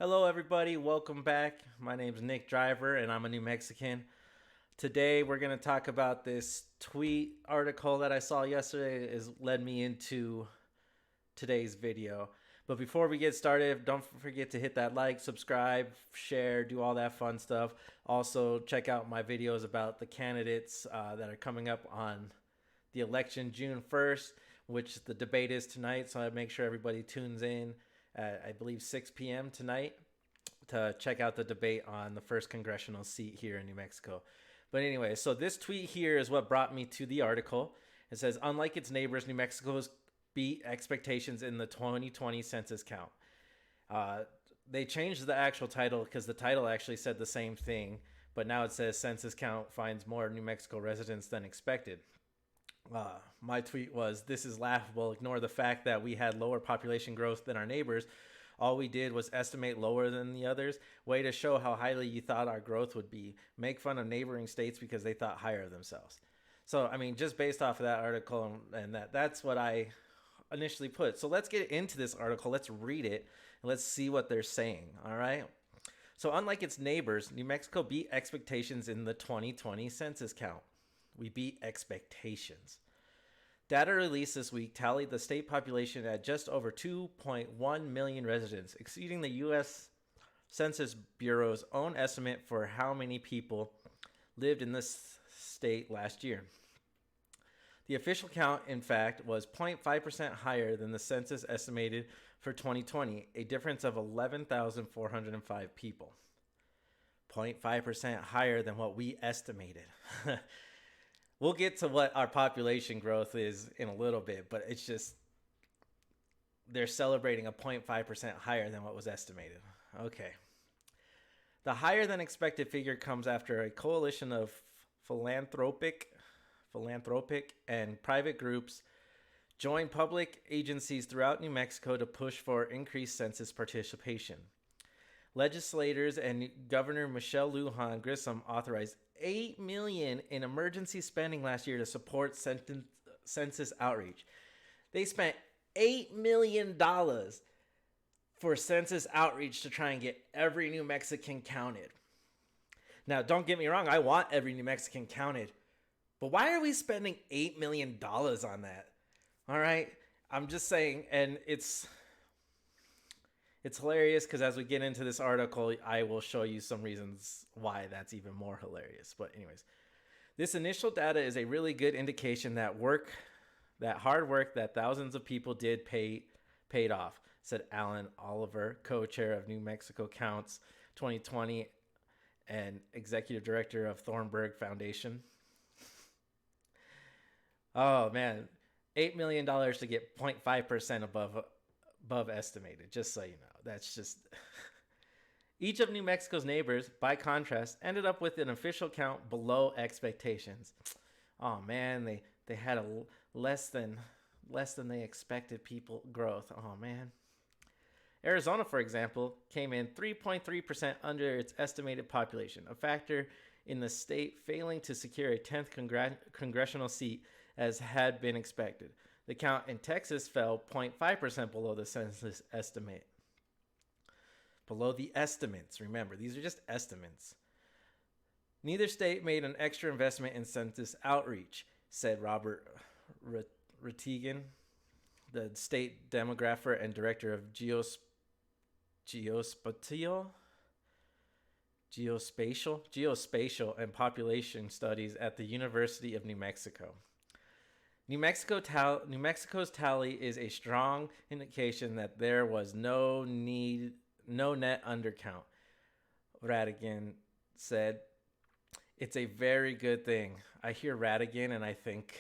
Hello, everybody. Welcome back. My name is Nick Driver, and I'm a New Mexican. Today, we're going to talk about this tweet article that I saw yesterday. Has led me into today's video. But before we get started, don't forget to hit that like, subscribe, share, do all that fun stuff. Also, check out my videos about the candidates that are coming up on the election June 1st, which the debate is tonight. So I make sure everybody tunes in at, I believe, 6 p.m. tonight to check out the debate on the first congressional seat here in New Mexico. But anyway, so this tweet here is what brought me to the article. It says, unlike its neighbors, New Mexico's beat expectations in the 2020 census count. They changed the actual title because the title actually said the same thing, but now it says census count finds more New Mexico residents than expected. My tweet was, this is laughable. Ignore the fact that we had lower population growth than our neighbors. All we did was estimate lower than the others. Way to show how highly you thought our growth would be. Make fun of neighboring states because they thought higher of themselves. So, I mean, just based off of that article and that's what I initially put. So let's get into this article. Let's read it and let's see what they're saying. All right. So unlike its neighbors, New Mexico beat expectations in the 2020 census count. We beat expectations. Data released this week tallied the state population at just over 2.1 million residents, exceeding the U.S. Census Bureau's own estimate for how many people lived in this state last year. The official count, in fact, was 0.5% higher than the census estimated for 2020, a difference of 11,405 people. 0.5% higher than what we estimated. We'll get to what our population growth is in a little bit, but it's just they're celebrating a 0.5% higher than what was estimated. Okay. The higher than expected figure comes after a coalition of philanthropic and private groups joined public agencies throughout New Mexico to push for increased census participation. Legislators and Governor Michelle Lujan Grissom authorized $8 million in emergency spending last year to support census outreach. They spent $8 million for census outreach to try and get every New Mexican counted. Now, don't get me wrong, I want every New Mexican counted, but why are we spending $8 million on that? All right, I'm just saying, and it's hilarious because as we get into this article, I will show you some reasons why that's even more hilarious. But anyways, this initial data is a really good indication that hard work that thousands of people did paid off, said Alan Oliver, co-chair of New Mexico Counts 2020 and executive director of Thornburg Foundation. Oh man, $8 million to get 0.5% above estimated, just so you know. That's just each of New Mexico's neighbors, by contrast, ended up with an official count below expectations. Oh man, they had a less than they expected people growth. Oh man. Arizona, for example, came in 3.3% under its estimated population, a factor in the state failing to secure a 10th congressional seat as had been expected. The count in Texas fell 0.5% below the census estimate. Below the estimates. Remember, these are just estimates. Neither state made an extra investment in census outreach, said Robert Retigan, the state demographer and director of geospatial and population studies at the University of New Mexico. New Mexico's tally is a strong indication that there was no net undercount, Ratigan said. It's a very good thing. I hear Ratigan and I think,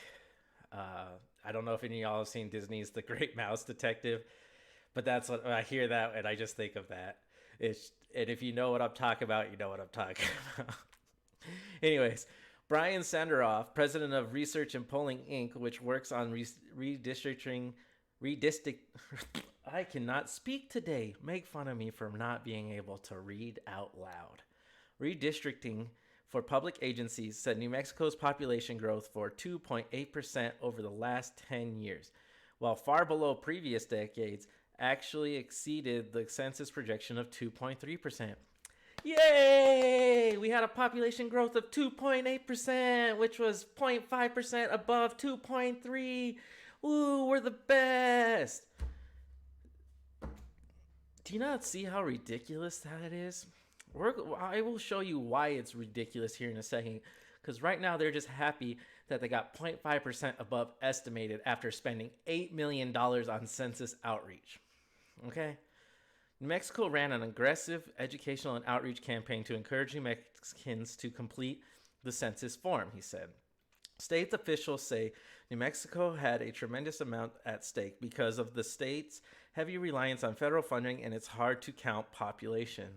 I don't know if any of y'all have seen Disney's The Great Mouse Detective, but that's what I hear that and I just think of that. And if you know what I'm talking about, you know what I'm talking about. Anyways, Brian Sanderoff, president of Research and Polling Inc., which works on redistricting. I cannot speak today. Make fun of me for not being able to read out loud. Redistricting for public agencies said New Mexico's population growth for 2.8% over the last 10 years. While far below previous decades, actually exceeded the census projection of 2.3%. Yay! We had a population growth of 2.8%, which was 0.5% above 2.3. Woo, we're the best. Do you not see how ridiculous that is? I will show you why it's ridiculous here in a second. Because right now they're just happy that they got 0.5% above estimated after spending $8 million on census outreach. Okay? New Mexico ran an aggressive educational and outreach campaign to encourage New Mexicans to complete the census form, he said. State officials say New Mexico had a tremendous amount at stake because of the state's heavy reliance on federal funding and its hard to count population.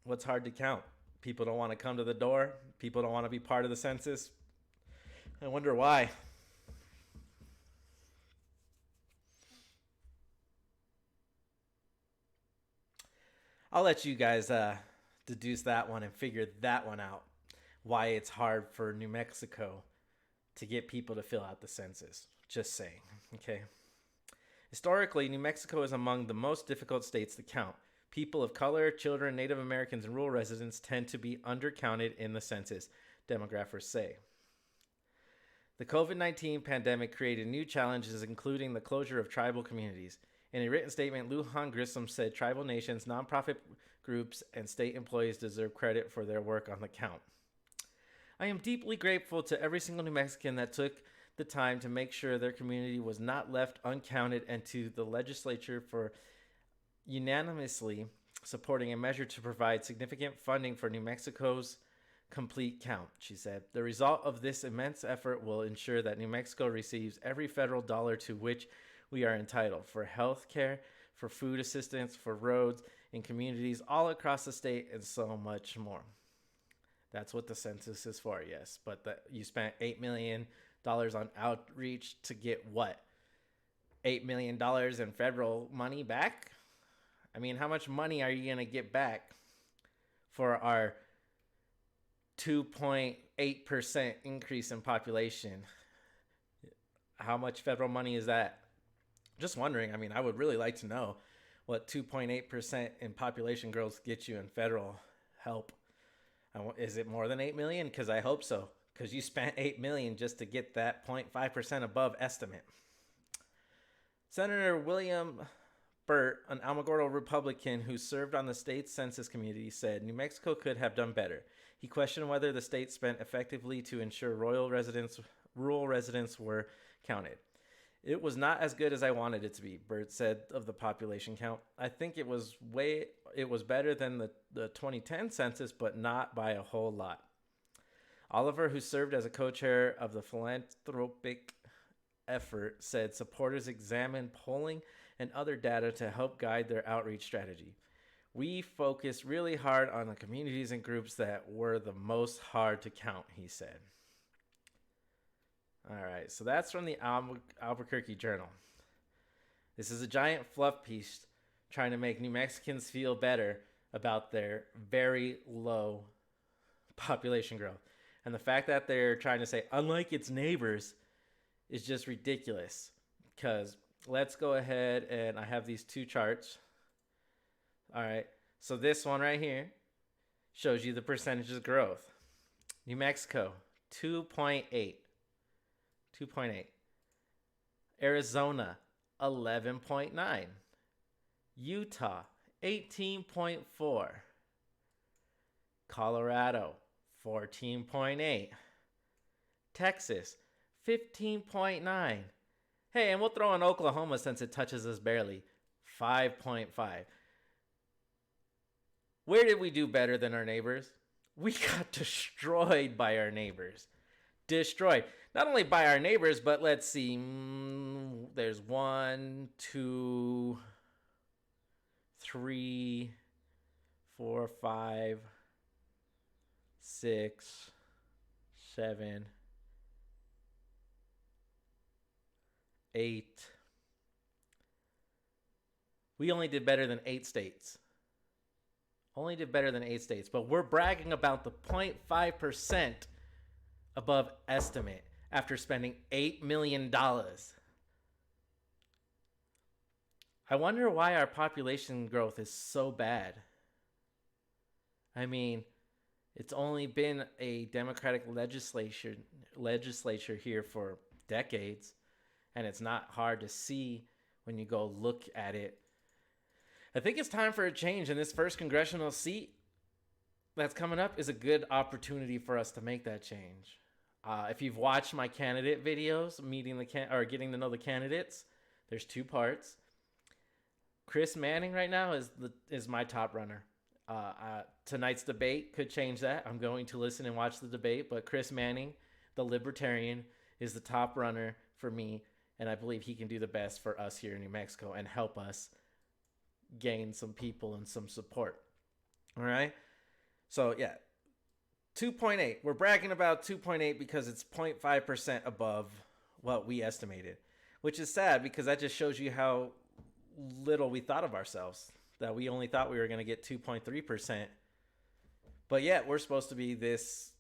What's hard to count? People don't want to come to the door. People don't want to be part of the census. I wonder why. I'll let you guys deduce that one and figure that one out. Why it's hard for New Mexico to get people to fill out the census. Just saying, okay? Historically, New Mexico is among the most difficult states to count. People of color, children, Native Americans, and rural residents tend to be undercounted in the census, demographers say. The COVID-19 pandemic created new challenges, including the closure of tribal communities. In a written statement, Lujan Grissom said tribal nations, nonprofit groups, and state employees deserve credit for their work on the count. I am deeply grateful to every single New Mexican that took the time to make sure their community was not left uncounted, and to the legislature for unanimously supporting a measure to provide significant funding for New Mexico's complete count, she said. The result of this immense effort will ensure that New Mexico receives every federal dollar to which we are entitled for health care, for food assistance, for roads in communities all across the state, and so much more. That's what the census is for, yes. But you spent $8 million on outreach to get what? $8 million in federal money back? I mean, how much money are you going to get back for our 2.8% increase in population? How much federal money is that? Just wondering. I mean, I would really like to know what 2.8% in population growth gets you in federal help. Is it more than 8 million? Because I hope so. Because you spent 8 million just to get that 0.5% above estimate. Senator William Burt, an Alamogordo Republican who served on the state's census committee, said New Mexico could have done better. He questioned whether the state spent effectively to ensure rural residents were counted. It was not as good as I wanted it to be, Burt said of the population count. I think it was better than the 2010 census, but not by a whole lot. Oliver, who served as a co-chair of the philanthropic effort, said supporters examined polling and other data to help guide their outreach strategy. We focused really hard on the communities and groups that were the most hard to count, he said. All right, so that's from the Albuquerque Journal. This is a giant fluff piece trying to make New Mexicans feel better about their very low population growth. And the fact that they're trying to say, unlike its neighbors, is just ridiculous. Because let's go ahead, and I have these two charts. All right, so this one right here shows you the percentages of growth. New Mexico, 2.8. Arizona, 11.9. Utah, 18.4. Colorado, 14.8. Texas, 15.9. Hey, and we'll throw in Oklahoma since it touches us barely, 5.5. Where did we do better than our neighbors? We got destroyed by our neighbors. Destroyed. Not only by our neighbors, but let's see. There's 1, 2, 3, 4, 5, 6, 7, 8. We only did better than 8 states. But we're bragging about the 0.5% above estimate after spending $8 million. I wonder why our population growth is so bad. I mean, it's only been a Democratic legislature here for decades, and it's not hard to see when you go look at it. I think it's time for a change, and this first congressional seat that's coming up is a good opportunity for us to make that change. If you've watched my candidate videos, getting to know the candidates, there's two parts. Chris Manning right now is my top runner. Tonight's debate could change that. I'm going to listen and watch the debate, but Chris Manning, the libertarian, is the top runner for me, and I believe he can do the best for us here in New Mexico and help us gain some people and some support. All right? So, yeah, 2.8. We're bragging about 2.8 because it's 0.5% above what we estimated, which is sad because that just shows you how little we thought of ourselves, that we only thought we were going to get 2.3%. But yet we're supposed to be this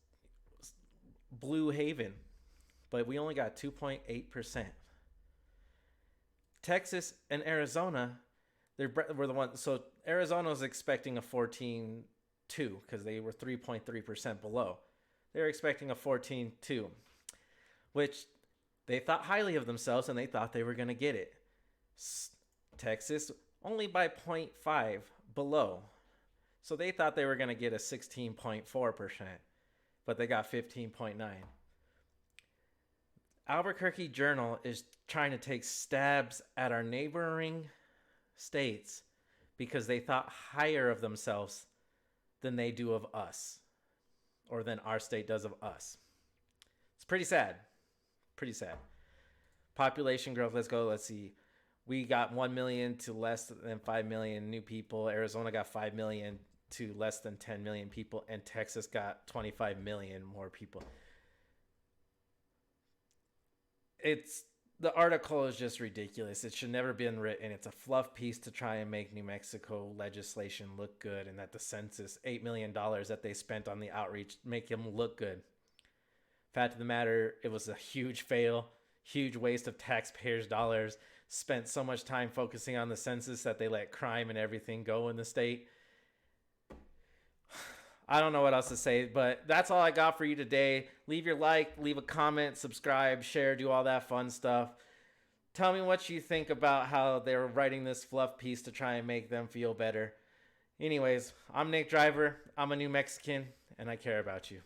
blue haven, but we only got 2.8%. Texas and Arizona, were the ones. So Arizona's expecting a 14.2 because they were 3.3% below. They're expecting a 14.2, which they thought highly of themselves and they thought they were going to get it. Texas only by 0.5 below. So they thought they were going to get a 16.4%, but they got 15.9. Albuquerque Journal is trying to take stabs at our neighboring states because they thought higher of themselves than they do of us, or than our state does of us. It's pretty sad. Pretty sad. Population growth, let's go. Let's see. We got 1 million to less than 5 million new people. Arizona got 5 million to less than 10 million people. And Texas got 25 million more people. The article is just ridiculous. It should never have been written. It's a fluff piece to try and make New Mexico legislation look good, and that the census, $8 million that they spent on the outreach, make them look good. Fact of the matter, it was a huge fail, huge waste of taxpayers' dollars. Spent so much time focusing on the census that they let crime and everything go in the state. I don't know what else to say, but that's all I got for you today. Leave your like, leave a comment, subscribe, share, do all that fun stuff. Tell me what you think about how they're writing this fluff piece to try and make them feel better. Anyways, I'm Nick Driver. I'm a New Mexican, and I care about you.